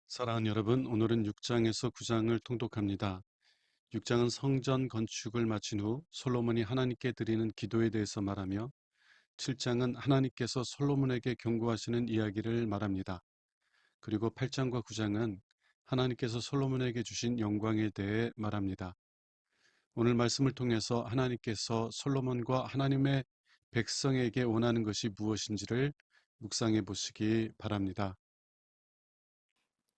사랑하는 여러분, 오늘은 6장에서 9장을 통독합니다. 6장은 성전 건축을 마친 후 솔로몬이 하나님께 드리는 기도에 대해서 말하며 7장은 하나님께서 솔로몬에게 경고하시는 이야기를 말합니다. 그리고 8장과 9장은 하나님께서 솔로몬에게 주신 영광에 대해 말합니다. 오늘 말씀을 통해서 하나님께서 솔로몬과 하나님의 백성에게 원하는 것이 무엇인지를 묵상해 보시기 바랍니다.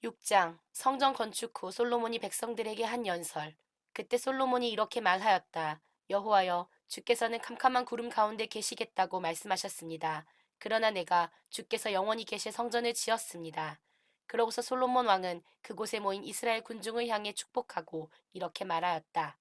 6장 성전 건축 후 솔로몬이 백성들에게 한 연설. 그때 솔로몬이 이렇게 말하였다. 여호와여, 주께서는 캄캄한 구름 가운데 계시겠다고 말씀하셨습니다. 그러나 내가 주께서 영원히 계실 성전을 지었습니다. 그러고서 솔로몬 왕은 그곳에 모인 이스라엘 군중을 향해 축복하고 이렇게 말하였다.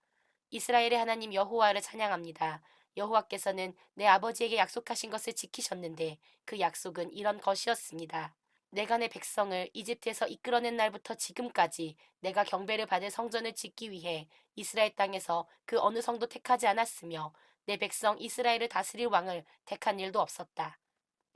이스라엘의 하나님 여호와를 찬양합니다. 여호와께서는 내 아버지에게 약속하신 것을 지키셨는데 그 약속은 이런 것이었습니다. 내가 내 백성을 이집트에서 이끌어낸 날부터 지금까지 내가 경배를 받을 성전을 짓기 위해 이스라엘 땅에서 그 어느 성도 택하지 않았으며 내 백성 이스라엘을 다스릴 왕을 택한 일도 없었다.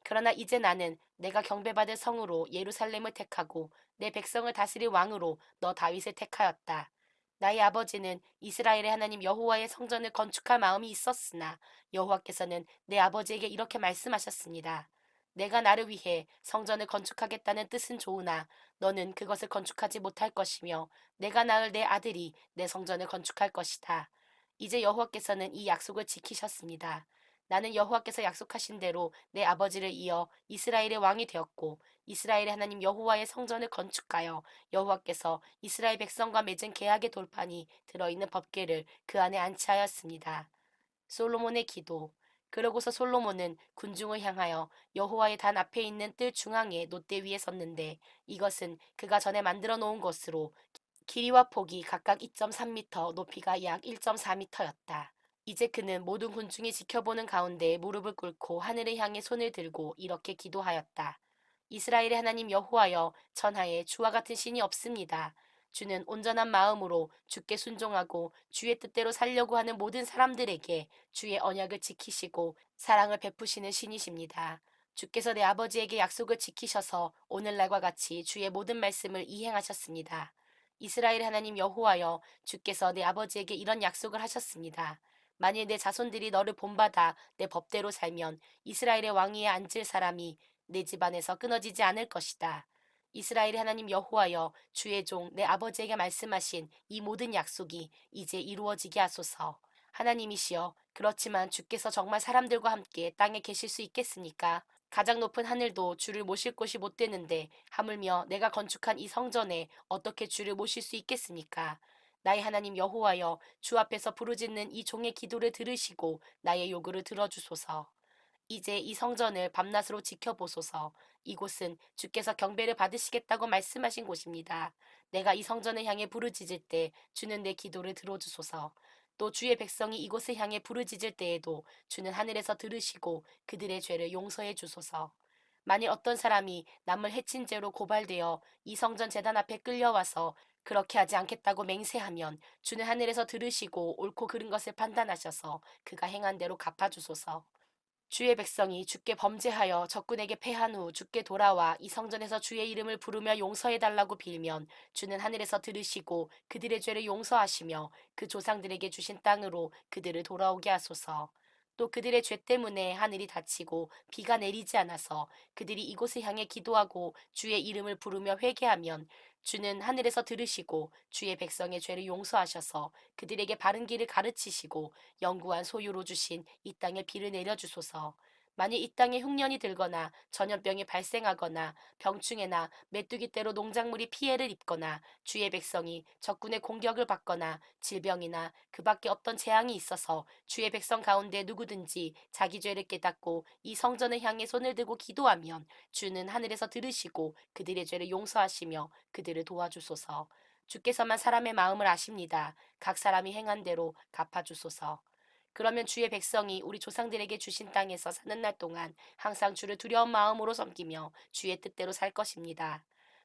그러나 이제 나는 내가 경배받을 성으로 예루살렘을 택하고 내 백성을 다스릴 왕으로 너 다윗을 택하였다. 나의 아버지는 이스라엘의 하나님 여호와의 성전을 건축할 마음이 있었으나 여호와께서는 내 아버지에게 이렇게 말씀하셨습니다. 내가 나를 위해 성전을 건축하겠다는 뜻은 좋으나 너는 그것을 건축하지 못할 것이며 내가 낳을 내 아들이 내 성전을 건축할 것이다. 이제 여호와께서는 이 약속을 지키셨습니다. 나는 여호와께서 약속하신 대로 내 아버지를 이어 이스라엘의 왕이 되었고 이스라엘의 하나님 여호와의 성전을 건축하여 여호와께서 이스라엘 백성과 맺은 계약의 돌판이 들어있는 법궤를 그 안에 안치하였습니다. 솔로몬의 기도. 그러고서 솔로몬은 군중을 향하여 여호와의 단 앞에 있는 뜰 중앙에 놋대 위에 섰는데 이것은 그가 전에 만들어 놓은 것으로 길이와 폭이 각각 2.3미터, 높이가 약 1.4미터였다. 이제 그는 모든 군중이 지켜보는 가운데 무릎을 꿇고 하늘을 향해 손을 들고 이렇게 기도하였다. 이스라엘의 하나님 여호와여, 천하에 주와 같은 신이 없습니다. 주는 온전한 마음으로 주께 순종하고 주의 뜻대로 살려고 하는 모든 사람들에게 주의 언약을 지키시고 사랑을 베푸시는 신이십니다. 주께서 내 아버지에게 약속을 지키셔서 오늘날과 같이 주의 모든 말씀을 이행하셨습니다. 이스라엘 하나님 여호와여, 주께서 내 아버지에게 이런 약속을 하셨습니다. 만일 내 자손들이 너를 본받아 내 법대로 살면 이스라엘의 왕위에 앉을 사람이 내 집안에서 끊어지지 않을 것이다. 이스라엘의 하나님 여호와여, 주의 종 내 아버지에게 말씀하신 이 모든 약속이 이제 이루어지게 하소서. 하나님이시여, 그렇지만 주께서 정말 사람들과 함께 땅에 계실 수 있겠습니까? 가장 높은 하늘도 주를 모실 곳이 못 되는데 하물며 내가 건축한 이 성전에 어떻게 주를 모실 수 있겠습니까? 나의 하나님 여호와여, 주 앞에서 부르짖는 이 종의 기도를 들으시고 나의 요구를 들어주소서. 이제 이 성전을 밤낮으로 지켜보소서. 이곳은 주께서 경배를 받으시겠다고 말씀하신 곳입니다. 내가 이 성전을 향해 부르짖을 때 주는 내 기도를 들어주소서. 또 주의 백성이 이곳을 향해 부르짖을 때에도 주는 하늘에서 들으시고 그들의 죄를 용서해 주소서. 만일 어떤 사람이 남을 해친 죄로 고발되어 이 성전 제단 앞에 끌려와서 그렇게 하지 않겠다고 맹세하면 주는 하늘에서 들으시고 옳고 그른 것을 판단하셔서 그가 행한 대로 갚아주소서. 주의 백성이 주께 범죄하여 적군에게 패한 후 주께 돌아와 이 성전에서 주의 이름을 부르며 용서해달라고 빌면 주는 하늘에서 들으시고 그들의 죄를 용서하시며 그 조상들에게 주신 땅으로 그들을 돌아오게 하소서. 또 그들의 죄 때문에 하늘이 닫히고 비가 내리지 않아서 그들이 이곳을 향해 기도하고 주의 이름을 부르며 회개하면 주는 하늘에서 들으시고 주의 백성의 죄를 용서하셔서 그들에게 바른 길을 가르치시고 영구한 소유로 주신 이 땅에 비를 내려주소서. 만일 이 땅에 흉년이 들거나 전염병이 발생하거나 병충해나 메뚜기 떼로 농작물이 피해를 입거나 주의 백성이 적군의 공격을 받거나 질병이나 그 밖에 어떤 재앙이 있어서 주의 백성 가운데 누구든지 자기 죄를 깨닫고 이 성전을 향해 손을 들고 기도하면 주는 하늘에서 들으시고 그들의 죄를 용서하시며 그들을 도와주소서. 주께서만 사람의 마음을 아십니다. 각 사람이 행한 대로 갚아주소서. 그러면 주의 백성이 우리 조상들에게 주신 땅에서 사는 날 동안 항상 주를 두려운 마음으로 섬기며 주의 뜻대로 살 것입니다.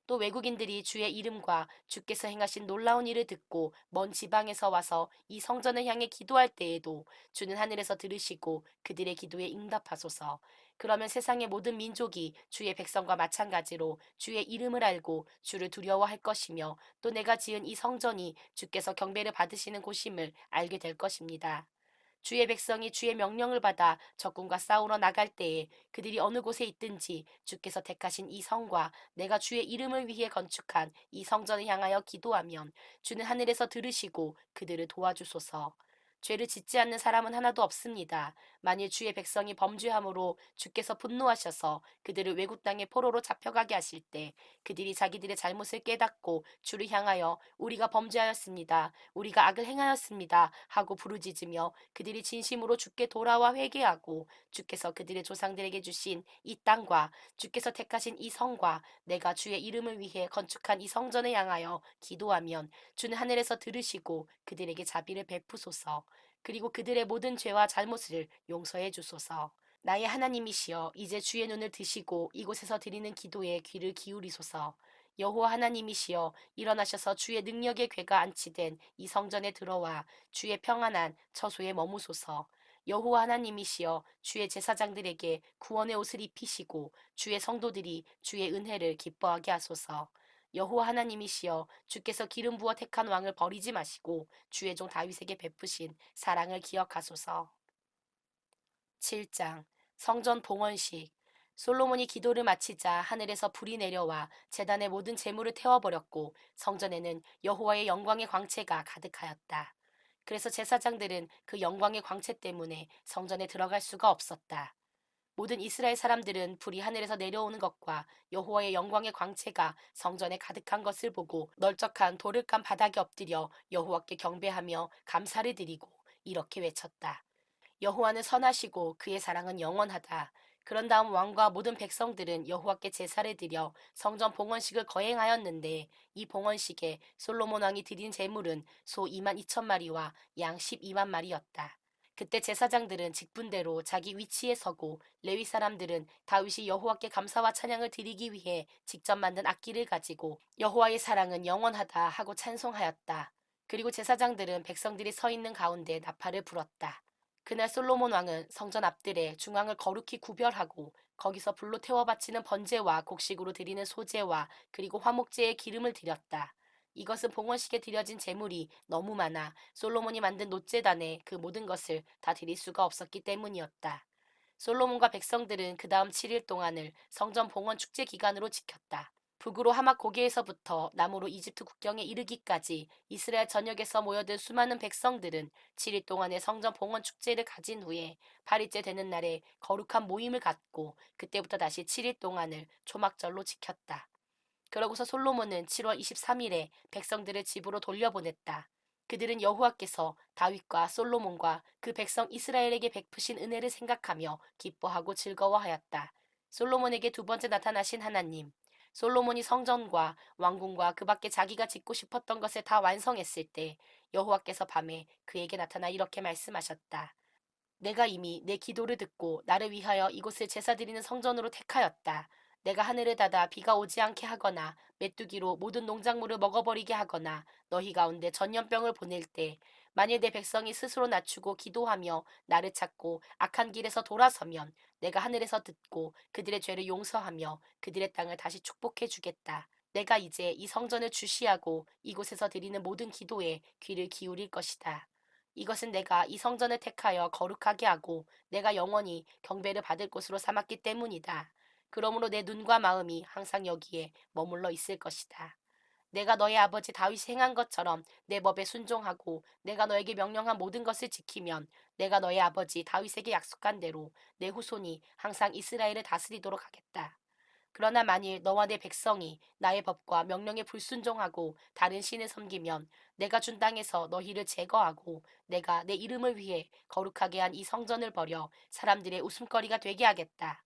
또 외국인들이 주의 이름과 주께서 행하신 놀라운 일을 듣고 먼 지방에서 와서 이 성전을 향해 기도할 때에도 주는 하늘에서 들으시고 그들의 기도에 응답하소서. 그러면 세상의 모든 민족이 주의 백성과 마찬가지로 주의 이름을 알고 주를 두려워할 것이며 또 내가 지은 이 성전이 주께서 경배를 받으시는 곳임을 알게 될 것입니다. 주의 백성이 주의 명령을 받아 적군과 싸우러 나갈 때에 그들이 어느 곳에 있든지 주께서 택하신 이 성과 내가 주의 이름을 위해 건축한 이 성전을 향하여 기도하면 주는 하늘에서 들으시고 그들을 도와주소서. 죄를 짓지 않는 사람은 하나도 없습니다. 만일 주의 백성이 범죄함으로 주께서 분노하셔서 그들을 외국 땅의 포로로 잡혀가게 하실 때 그들이 자기들의 잘못을 깨닫고 주를 향하여 우리가 범죄하였습니다. 우리가 악을 행하였습니다. 하고 부르짖으며 그들이 진심으로 주께 돌아와 회개하고 주께서 그들의 조상들에게 주신 이 땅과 주께서 택하신 이 성과 내가 주의 이름을 위해 건축한 이 성전을 향하여 기도하면 주는 하늘에서 들으시고 그들에게 자비를 베푸소서. 그리고 그들의 모든 죄와 잘못을 용서해 주소서. 나의 하나님이시여 이제 주의 눈을 드시고 이곳에서 드리는 기도에 귀를 기울이소서. 여호와 하나님이시여 일어나셔서 주의 능력의 궤가 안치된 이 성전에 들어와 주의 평안한 처소에 머무소서. 여호와 하나님이시여 주의 제사장들에게 구원의 옷을 입히시고 주의 성도들이 주의 은혜를 기뻐하게 하소서. 여호와 하나님이시여 주께서 기름 부어 택한 왕을 버리지 마시고 주의 종 다윗에게 베푸신 사랑을 기억하소서. 7장 성전 봉헌식. 솔로몬이 기도를 마치자 하늘에서 불이 내려와 제단의 모든 재물을 태워버렸고 성전에는 여호와의 영광의 광채가 가득하였다. 그래서 제사장들은 그 영광의 광채 때문에 성전에 들어갈 수가 없었다. 모든 이스라엘 사람들은 불이 하늘에서 내려오는 것과 여호와의 영광의 광채가 성전에 가득한 것을 보고 널쩍한 돌을 깐 바닥에 엎드려 여호와께 경배하며 감사를 드리고 이렇게 외쳤다. 여호와는 선하시고 그의 사랑은 영원하다. 그런 다음 왕과 모든 백성들은 여호와께 제사를 드려 성전 봉헌식을 거행하였는데 이 봉헌식에 솔로몬 왕이 드린 제물은 소 2만 2천 마리와 양 12만 마리였다. 그때 제사장들은 직분대로 자기 위치에 서고 레위 사람들은 다윗이 여호와께 감사와 찬양을 드리기 위해 직접 만든 악기를 가지고 여호와의 사랑은 영원하다 하고 찬송하였다. 그리고 제사장들은 백성들이 서 있는 가운데 나팔을 불었다. 그날 솔로몬 왕은 성전 앞들에 중앙을 거룩히 구별하고 거기서 불로 태워 바치는 번제와 곡식으로 드리는 소제와 그리고 화목제에 기름을 드렸다. 이것은 봉헌식에 드려진 제물이 너무 많아 솔로몬이 만든 놋제단에 그 모든 것을 다 드릴 수가 없었기 때문이었다. 솔로몬과 백성들은 그 다음 7일 동안을 성전 봉헌 축제 기간으로 지켰다. 북으로 하맛 고개에서부터 남으로 이집트 국경에 이르기까지 이스라엘 전역에서 모여든 수많은 백성들은 7일 동안의 성전 봉헌 축제를 가진 후에 8일째 되는 날에 거룩한 모임을 갖고 그때부터 다시 7일 동안을 초막절로 지켰다. 그러고서 솔로몬은 7월 23일에 백성들을 집으로 돌려보냈다. 그들은 여호와께서 다윗과 솔로몬과 그 백성 이스라엘에게 베푸신 은혜를 생각하며 기뻐하고 즐거워하였다. 솔로몬에게 두 번째 나타나신 하나님. 솔로몬이 성전과 왕궁과 그 밖에 자기가 짓고 싶었던 것을 다 완성했을 때 여호와께서 밤에 그에게 나타나 이렇게 말씀하셨다. 내가 이미 내 기도를 듣고 나를 위하여 이곳을 제사드리는 성전으로 택하였다. 내가 하늘을 닫아 비가 오지 않게 하거나 메뚜기로 모든 농작물을 먹어버리게 하거나 너희 가운데 전염병을 보낼 때 만일 내 백성이 스스로 낮추고 기도하며 나를 찾고 악한 길에서 돌아서면 내가 하늘에서 듣고 그들의 죄를 용서하며 그들의 땅을 다시 축복해 주겠다. 내가 이제 이 성전을 주시하고 이곳에서 드리는 모든 기도에 귀를 기울일 것이다. 이것은 내가 이 성전을 택하여 거룩하게 하고 내가 영원히 경배를 받을 곳으로 삼았기 때문이다. 그러므로 내 눈과 마음이 항상 여기에 머물러 있을 것이다. 내가 너의 아버지 다윗이 행한 것처럼 내 법에 순종하고 내가 너에게 명령한 모든 것을 지키면 내가 너의 아버지 다윗에게 약속한 대로 내 후손이 항상 이스라엘을 다스리도록 하겠다. 그러나 만일 너와 내 백성이 나의 법과 명령에 불순종하고 다른 신을 섬기면 내가 준 땅에서 너희를 제거하고 내가 내 이름을 위해 거룩하게 한 이 성전을 버려 사람들의 웃음거리가 되게 하겠다.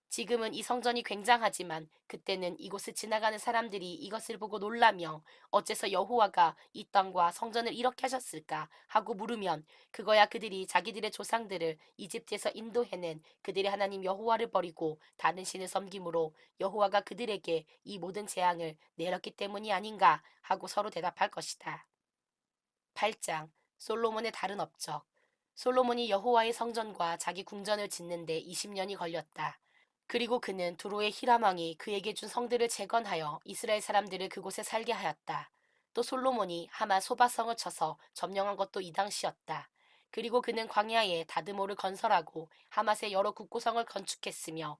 지금은 이 성전이 굉장하지만 그때는 이곳을 지나가는 사람들이 이것을 보고 놀라며 어째서 여호와가 이 땅과 성전을 이렇게 하셨을까 하고 물으면 그거야 그들이 자기들의 조상들을 이집트에서 인도해낸 그들의 하나님 여호와를 버리고 다른 신을 섬김으로 여호와가 그들에게 이 모든 재앙을 내렸기 때문이 아닌가 하고 서로 대답할 것이다. 8장 솔로몬의 다른 업적. 솔로몬이 여호와의 성전과 자기 궁전을 짓는데 20년이 걸렸다. 그리고 그는 두로의 히람 왕이 그에게 준 성들을 재건하여 이스라엘 사람들을 그곳에 살게 하였다. 또 솔로몬이 하마 소바성을 쳐서 점령한 것도 이 당시였다. 그리고 그는 광야에 다드모를 건설하고 하맛의 여러 국고성을 건축했으며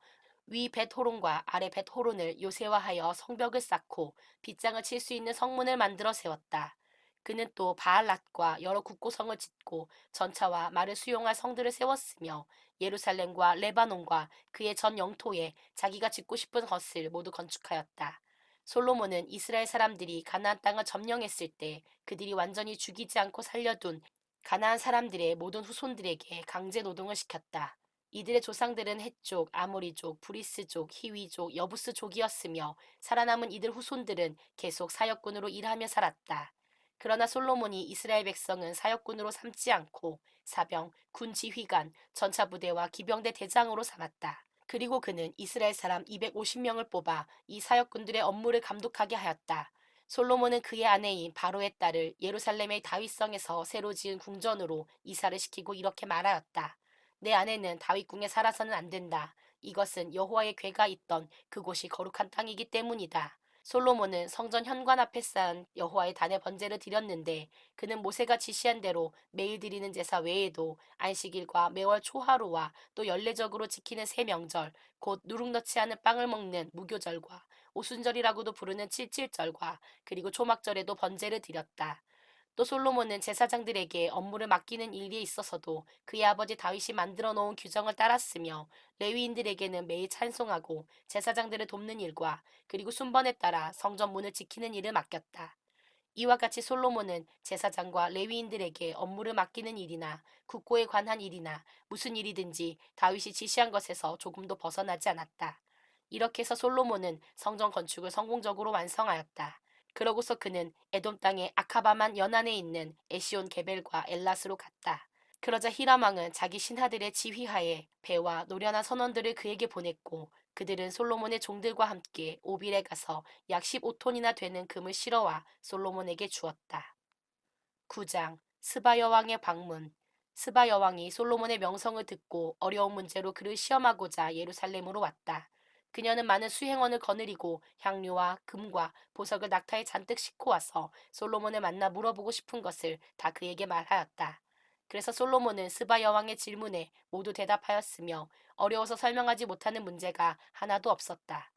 위 벳호론과 아래 벳호론을 요새화하여 성벽을 쌓고 빗장을 칠 수 있는 성문을 만들어 세웠다. 그는 또 바알랏과 여러 국고성을 짓고 전차와 말을 수용할 성들을 세웠으며 예루살렘과 레바논과 그의 전 영토에 자기가 짓고 싶은 것을 모두 건축하였다. 솔로몬은 이스라엘 사람들이 가나안 땅을 점령했을 때 그들이 완전히 죽이지 않고 살려둔 가나안 사람들의 모든 후손들에게 강제 노동을 시켰다. 이들의 조상들은 헷족, 아모리족, 브리스족, 히위족, 여부스족이었으며 살아남은 이들 후손들은 계속 사역꾼으로 일하며 살았다. 그러나 솔로몬이 이스라엘 백성은 사역꾼으로 삼지 않고 사병, 군 지휘관, 전차 부대와 기병대 대장으로 삼았다. 그리고 그는 이스라엘 사람 250명을 뽑아 이 사역꾼들의 업무를 감독하게 하였다. 솔로몬은 그의 아내인 바로의 딸을 예루살렘의 다윗성에서 새로 지은 궁전으로 이사를 시키고 이렇게 말하였다. 내 아내는 다윗궁에 살아서는 안 된다. 이것은 여호와의 궤가 있던 그곳이 거룩한 땅이기 때문이다. 솔로몬은 성전 현관 앞에 쌓은 여호와의 단의 번제를 드렸는데 그는 모세가 지시한 대로 매일 드리는 제사 외에도 안식일과 매월 초하루와 또 연례적으로 지키는 새 명절, 곧 누룩 넣지 않은 빵을 먹는 무교절과 오순절이라고도 부르는 칠칠절과 그리고 초막절에도 번제를 드렸다. 또 솔로몬은 제사장들에게 업무를 맡기는 일에 있어서도 그의 아버지 다윗이 만들어 놓은 규정을 따랐으며 레위인들에게는 매일 찬송하고 제사장들을 돕는 일과 그리고 순번에 따라 성전 문을 지키는 일을 맡겼다. 이와 같이 솔로몬은 제사장과 레위인들에게 업무를 맡기는 일이나 국고에 관한 일이나 무슨 일이든지 다윗이 지시한 것에서 조금도 벗어나지 않았다. 이렇게 해서 솔로몬은 성전 건축을 성공적으로 완성하였다. 그러고서 그는 에돔 땅의 아카바만 연안에 있는 에시온 게벨과 엘랏으로 갔다. 그러자 히람 왕은 자기 신하들의 지휘하에 배와 노련한 선원들을 그에게 보냈고 그들은 솔로몬의 종들과 함께 오빌에 가서 약 15톤이나 되는 금을 실어와 솔로몬에게 주었다. 9장 스바 여왕의 방문. 스바 여왕이 솔로몬의 명성을 듣고 어려운 문제로 그를 시험하고자 예루살렘으로 왔다. 그녀는 많은 수행원을 거느리고 향료와 금과 보석을 낙타에 잔뜩 싣고 와서 솔로몬을 만나 물어보고 싶은 것을 다 그에게 말하였다. 그래서 솔로몬은 스바 여왕의 질문에 모두 대답하였으며 어려워서 설명하지 못하는 문제가 하나도 없었다.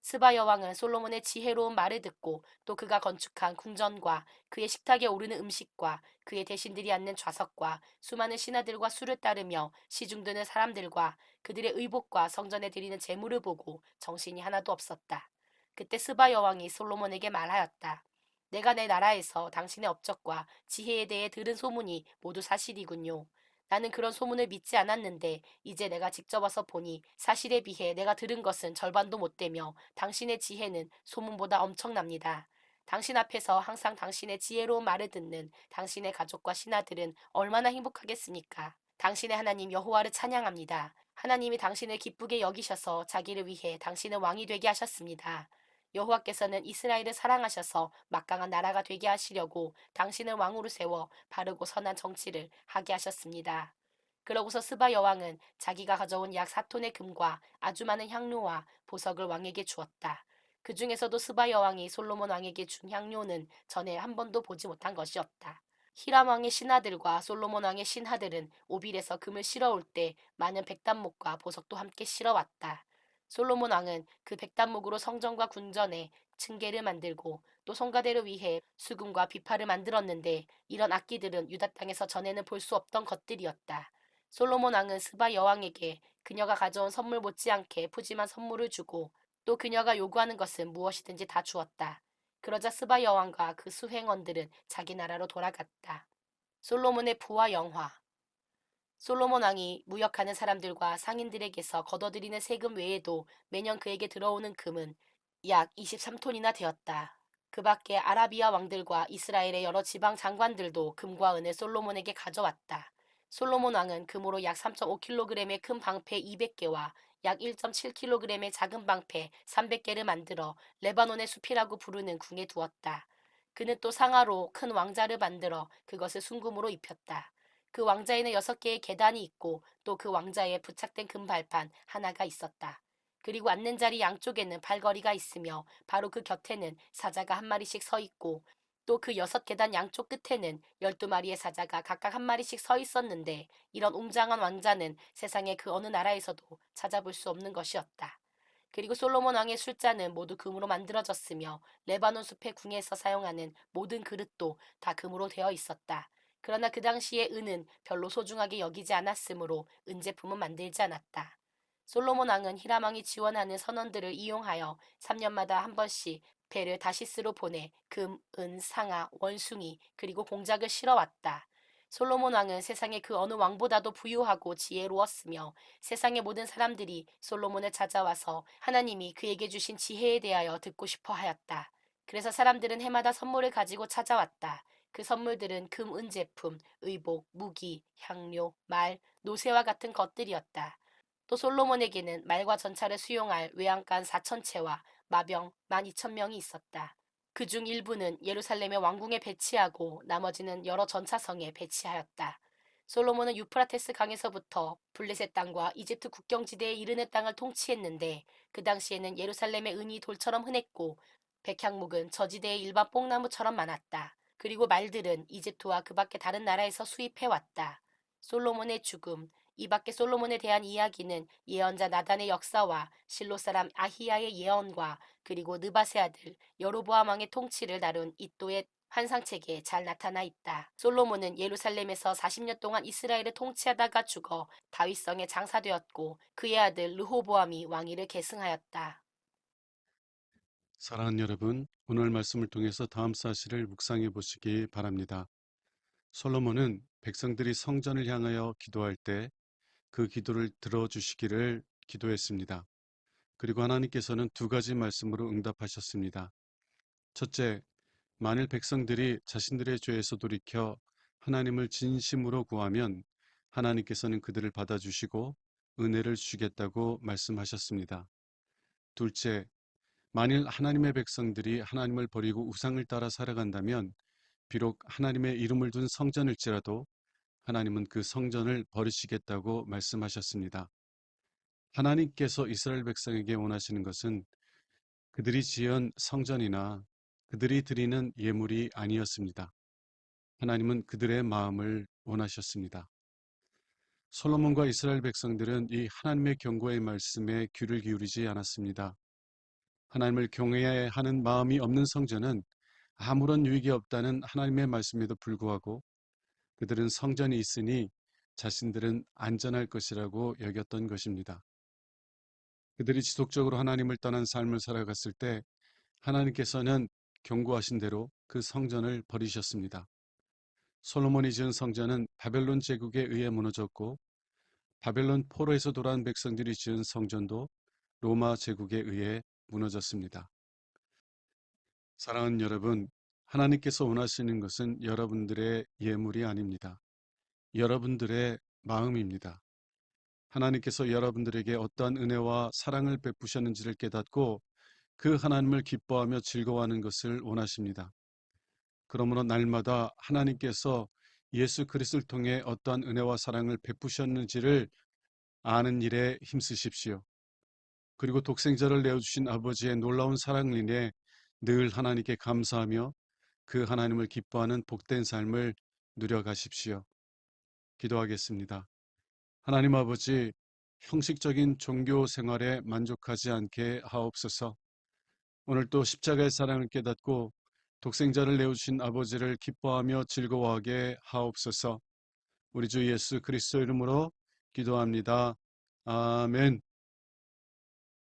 스바 여왕은 솔로몬의 지혜로운 말을 듣고 또 그가 건축한 궁전과 그의 식탁에 오르는 음식과 그의 대신들이 앉는 좌석과 수많은 신하들과 수를 따르며 시중드는 사람들과 그들의 의복과 성전에 드리는 제물을 보고 정신이 하나도 없었다. 그때 스바 여왕이 솔로몬에게 말하였다. 내가 내 나라에서 당신의 업적과 지혜에 대해 들은 소문이 모두 사실이군요. 나는 그런 소문을 믿지 않았는데 이제 내가 직접 와서 보니 사실에 비해 내가 들은 것은 절반도 못 되며 당신의 지혜는 소문보다 엄청납니다. 당신 앞에서 항상 당신의 지혜로운 말을 듣는 당신의 가족과 신하들은 얼마나 행복하겠습니까? 당신의 하나님 여호와를 찬양합니다. 하나님이 당신을 기쁘게 여기셔서 자기를 위해 당신을 왕이 되게 하셨습니다. 여호와께서는 이스라엘을 사랑하셔서 막강한 나라가 되게 하시려고 당신을 왕으로 세워 바르고 선한 정치를 하게 하셨습니다. 그러고서 스바 여왕은 자기가 가져온 약 4톤의 금과 아주 많은 향료와 보석을 왕에게 주었다. 그 중에서도 스바 여왕이 솔로몬 왕에게 준 향료는 전에 한 번도 보지 못한 것이었다. 히람 왕의 신하들과 솔로몬 왕의 신하들은 오빌에서 금을 실어올 때 많은 백단목과 보석도 함께 실어왔다. 솔로몬 왕은 그 백단목으로 성전과 궁전에 층계를 만들고 또 성가대를 위해 수금과 비파를 만들었는데 이런 악기들은 유다 땅에서 전에는 볼 수 없던 것들이었다. 솔로몬 왕은 스바 여왕에게 그녀가 가져온 선물 못지않게 푸짐한 선물을 주고 또 그녀가 요구하는 것은 무엇이든지 다 주었다. 그러자 스바 여왕과 그 수행원들은 자기 나라로 돌아갔다. 솔로몬의 부와 영화. 솔로몬 왕이 무역하는 사람들과 상인들에게서 걷어들이는 세금 외에도 매년 그에게 들어오는 금은 약 23톤이나 되었다. 그 밖에 아라비아 왕들과 이스라엘의 여러 지방 장관들도 금과 은을 솔로몬에게 가져왔다. 솔로몬 왕은 금으로 약 3.5kg의 큰 방패 200개와 약 1.7kg의 작은 방패 300개를 만들어 레바논의 숲이라고 부르는 궁에 두었다. 그는 또 상아로 큰 왕자를 만들어 그것을 순금으로 입혔다. 그 왕자에는 6개의 계단이 있고 또 그 왕자에 부착된 금발판 하나가 있었다. 그리고 앉는 자리 양쪽에는 팔걸이가 있으며 바로 그 곁에는 사자가 한 마리씩 서 있고 또 그 6계단 양쪽 끝에는 12마리의 사자가 각각 한 마리씩 서 있었는데 이런 웅장한 왕자는 세상의 그 어느 나라에서도 찾아볼 수 없는 것이었다. 그리고 솔로몬 왕의 술잔은 모두 금으로 만들어졌으며 레바논 숲의 궁에서 사용하는 모든 그릇도 다 금으로 되어 있었다. 그러나 그 당시에 은은 별로 소중하게 여기지 않았으므로 은제품은 만들지 않았다. 솔로몬 왕은 히람 왕이 지원하는 선원들을 이용하여 3년마다 한 번씩 배를 다시스로 보내 금, 은, 상아, 원숭이 그리고 공작을 실어왔다. 솔로몬 왕은 세상의 그 어느 왕보다도 부유하고 지혜로웠으며 세상의 모든 사람들이 솔로몬을 찾아와서 하나님이 그에게 주신 지혜에 대하여 듣고 싶어 하였다. 그래서 사람들은 해마다 선물을 가지고 찾아왔다. 그 선물들은 금, 은 제품, 의복, 무기, 향료, 말, 노새와 같은 것들이었다. 또 솔로몬에게는 말과 전차를 수용할 외양간 4,000채와 마병 12,000명이 있었다. 그중 일부는 예루살렘의 왕궁에 배치하고 나머지는 여러 전차성에 배치하였다. 솔로몬은 유프라테스 강에서부터 블레셋 땅과 이집트 국경지대에 이르는 땅을 통치했는데 그 당시에는 예루살렘의 은이 돌처럼 흔했고 백향목은 저지대의 일반 뽕나무처럼 많았다. 그리고 말들은 이집트와 그 밖의 다른 나라에서 수입해왔다. 솔로몬의 죽음, 이 밖에 솔로몬에 대한 이야기는 예언자 나단의 역사와 실로 사람 아히야의 예언과 그리고 느바세 아들 여로보암 왕의 통치를 다룬 이또의 환상책에 잘 나타나 있다. 솔로몬은 예루살렘에서 40년 동안 이스라엘을 통치하다가 죽어 다윗성에 장사되었고 그의 아들 르호보암이 왕위를 계승하였다. 사랑하는 여러분, 오늘 말씀을 통해서 다음 사실을 묵상해 보시기 바랍니다. 솔로몬은 백성들이 성전을 향하여 기도할 때 그 기도를 들어주시기를 기도했습니다. 그리고 하나님께서는 두 가지 말씀으로 응답하셨습니다. 첫째, 만일 백성들이 자신들의 죄에서 돌이켜 하나님을 진심으로 구하면 하나님께서는 그들을 받아주시고 은혜를 주시겠다고 말씀하셨습니다. 둘째, 만일 하나님의 백성들이 하나님을 버리고 우상을 따라 살아간다면 비록 하나님의 이름을 둔 성전일지라도 하나님은 그 성전을 버리시겠다고 말씀하셨습니다. 하나님께서 이스라엘 백성에게 원하시는 것은 그들이 지은 성전이나 그들이 드리는 예물이 아니었습니다. 하나님은 그들의 마음을 원하셨습니다. 솔로몬과 이스라엘 백성들은 이 하나님의 경고의 말씀에 귀를 기울이지 않았습니다. 하나님을 경외해야 하는 마음이 없는 성전은 아무런 유익이 없다는 하나님의 말씀에도 불구하고 그들은 성전이 있으니 자신들은 안전할 것이라고 여겼던 것입니다. 그들이 지속적으로 하나님을 떠난 삶을 살아갔을 때 하나님께서는 경고하신 대로 그 성전을 버리셨습니다. 솔로몬이 지은 성전은 바벨론 제국에 의해 무너졌고 바벨론 포로에서 돌아온 백성들이 지은 성전도 로마 제국에 의해 무너졌습니다. 사랑하는 여러분, 하나님께서 원하시는 것은 여러분들의 예물이 아닙니다. 여러분들의 마음입니다. 하나님께서 여러분들에게 어떠한 은혜와 사랑을 베푸셨는지를 깨닫고 그 하나님을 기뻐하며 즐거워하는 것을 원하십니다. 그러므로 날마다 하나님께서 예수 그리스도를 통해 어떠한 은혜와 사랑을 베푸셨는지를 아는 일에 힘쓰십시오. 그리고 독생자를 내어주신 아버지의 놀라운 사랑을 인해 늘 하나님께 감사하며 그 하나님을 기뻐하는 복된 삶을 누려가십시오. 기도하겠습니다. 하나님 아버지, 형식적인 종교 생활에 만족하지 않게 하옵소서. 오늘 또 십자가의 사랑을 깨닫고 독생자를 내어주신 아버지를 기뻐하며 즐거워하게 하옵소서. 우리 주 예수 그리스도 이름으로 기도합니다. 아멘.